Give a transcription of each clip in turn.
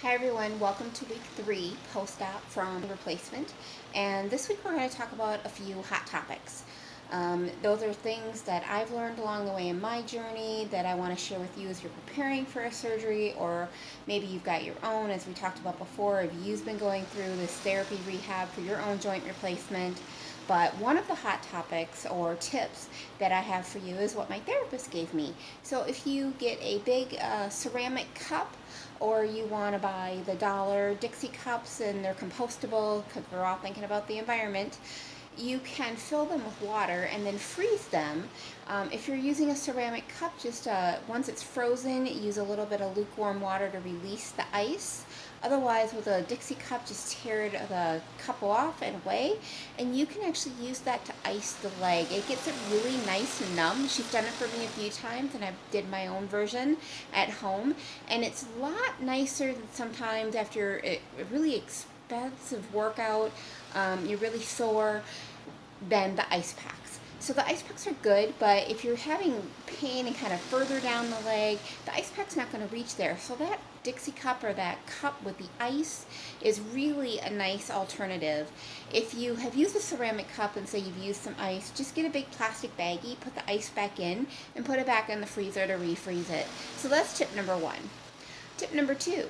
Hi everyone, welcome to week 3 post-op from replacement, and this week we're going to talk about a few hot topics. Those are things that I've learned along the way in my journey that I want to share with you as you're preparing for a surgery, or maybe you've got your own, as we talked about before, if you've been going through this therapy rehab for your own joint replacement. But one of the hot topics or tips that I have for you is what my therapist gave me. So if you get a big ceramic cup, or you want to buy the dollar Dixie cups and they're compostable because we're all thinking about the environment, you can fill them with water and then freeze them. If you're using a ceramic cup, just once it's frozen, use a little bit of lukewarm water to release the ice. Otherwise, with a Dixie cup, just tear the cup off and away, and you can actually use that to ice the leg. It gets it really nice and numb. She's done it for me a few times, and I did my own version at home, and it's a lot nicer than sometimes after a really expensive workout, you're really sore, than the ice packs. So the ice packs are good, but if you're having pain and kind of further down the leg, the ice pack's not going to reach there. So that Dixie cup or that cup with the ice is really a nice alternative. If you have used a ceramic cup and say you've used some ice, just get a big plastic baggie, put the ice back in, and put it back in the freezer to refreeze it. So that's tip number 1. Tip number 2,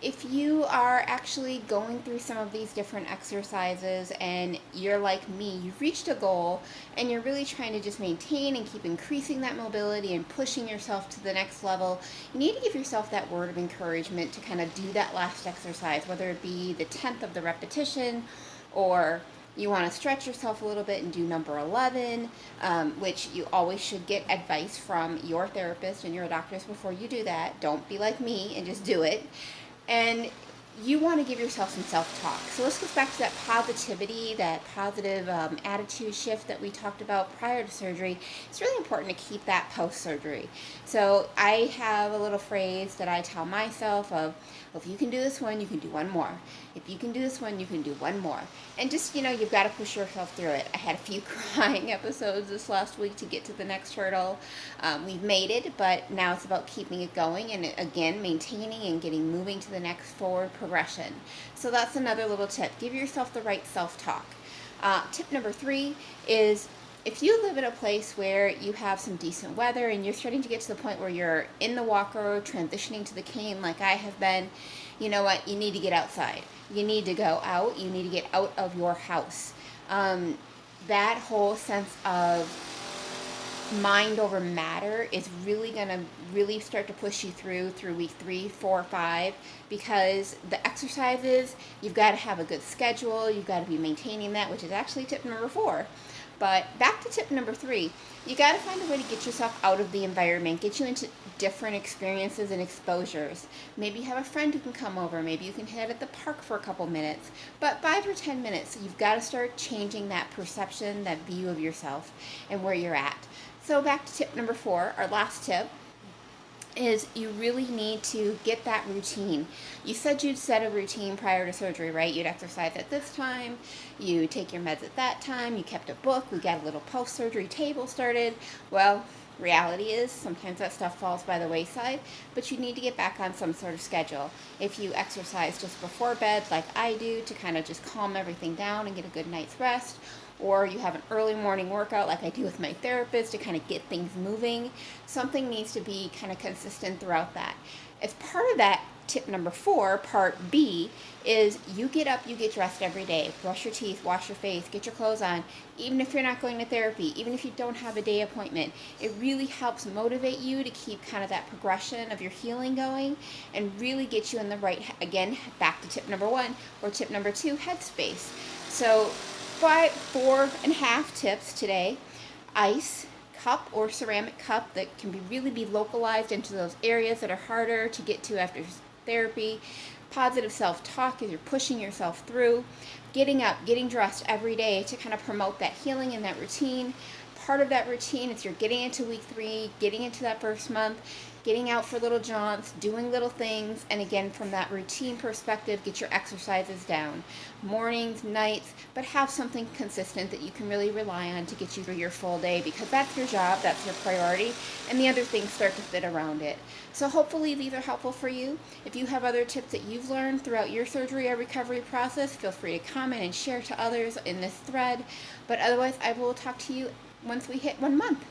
if you are actually going through some of these different exercises and you're like me, you've reached a goal and you're really trying to just maintain and keep increasing that mobility and pushing yourself to the next level, you need to give yourself that word of encouragement to kind of do that last exercise, whether it be the 10th of the repetition, or you want to stretch yourself a little bit and do number 11, which you always should get advice from your therapist and your doctors before you do that. Don't be like me and just do it. And you want to give yourself some self-talk. So let's get back to that positivity, that positive attitude shift that we talked about prior to surgery. It's really important to keep that post-surgery. So I have a little phrase that I tell myself of, well, if you can do this one, you can do one more. If you can do this one, you can do one more. And just, you've got to push yourself through it. I had a few crying episodes this last week to get to the next hurdle. We've made it, but now it's about keeping it going and, again, maintaining and getting moving to the next forward progression. So that's another little tip. Give yourself the right self-talk. Tip number 3 is, if you live in a place where you have some decent weather and you're starting to get to the point where you're in the walker, transitioning to the cane like I have been, you know what? You need to get outside. You need to go out. You need to get out of your house. That whole sense of mind over matter is really going to really start to push you through week 3, 4, 5, because the exercises, you've got to have a good schedule. You've got to be maintaining that, which is actually tip number 4. But back to tip number 3, you got to find a way to get yourself out of the environment, get you into different experiences and exposures. Maybe you have a friend who can come over. Maybe you can head at the park for a couple minutes. But 5 or 10 minutes, you've got to start changing that perception, that view of yourself and where you're at. So back to tip number 4, our last tip, is you really need to get that routine. You said you'd set a routine prior to surgery, right? You'd exercise at this time, you take your meds at that time, you kept a book, we got a little post-surgery table started. Well, reality is sometimes that stuff falls by the wayside, but you need to get back on some sort of schedule. If you exercise just before bed like I do to kind of just calm everything down and get a good night's rest, or you have an early morning workout like I do with my therapist to kind of get things moving, something needs to be kind of consistent throughout that. As part of that, tip number 4, part B, is you get up, you get dressed every day, brush your teeth, wash your face, get your clothes on, even if you're not going to therapy, even if you don't have a day appointment. It really helps motivate you to keep kind of that progression of your healing going and really get you in the right, again, back to tip number 1 or tip number 2, headspace. So 4.5 tips today. Ice cup or ceramic cup that can really be localized into those areas that are harder to get to after therapy. Positive self-talk as you're pushing yourself through. Getting up, getting dressed every day to kind of promote that healing and that routine. Part of that routine is you're getting into week 3, getting into that first month. getting out for little jaunts, doing little things, and again, from that routine perspective, get your exercises down. Mornings, nights, but have something consistent that you can really rely on to get you through your full day, because that's your job, that's your priority, and the other things start to fit around it. So hopefully these are helpful for you. If you have other tips that you've learned throughout your surgery or recovery process, feel free to comment and share to others in this thread. But otherwise, I will talk to you once we hit 1 month.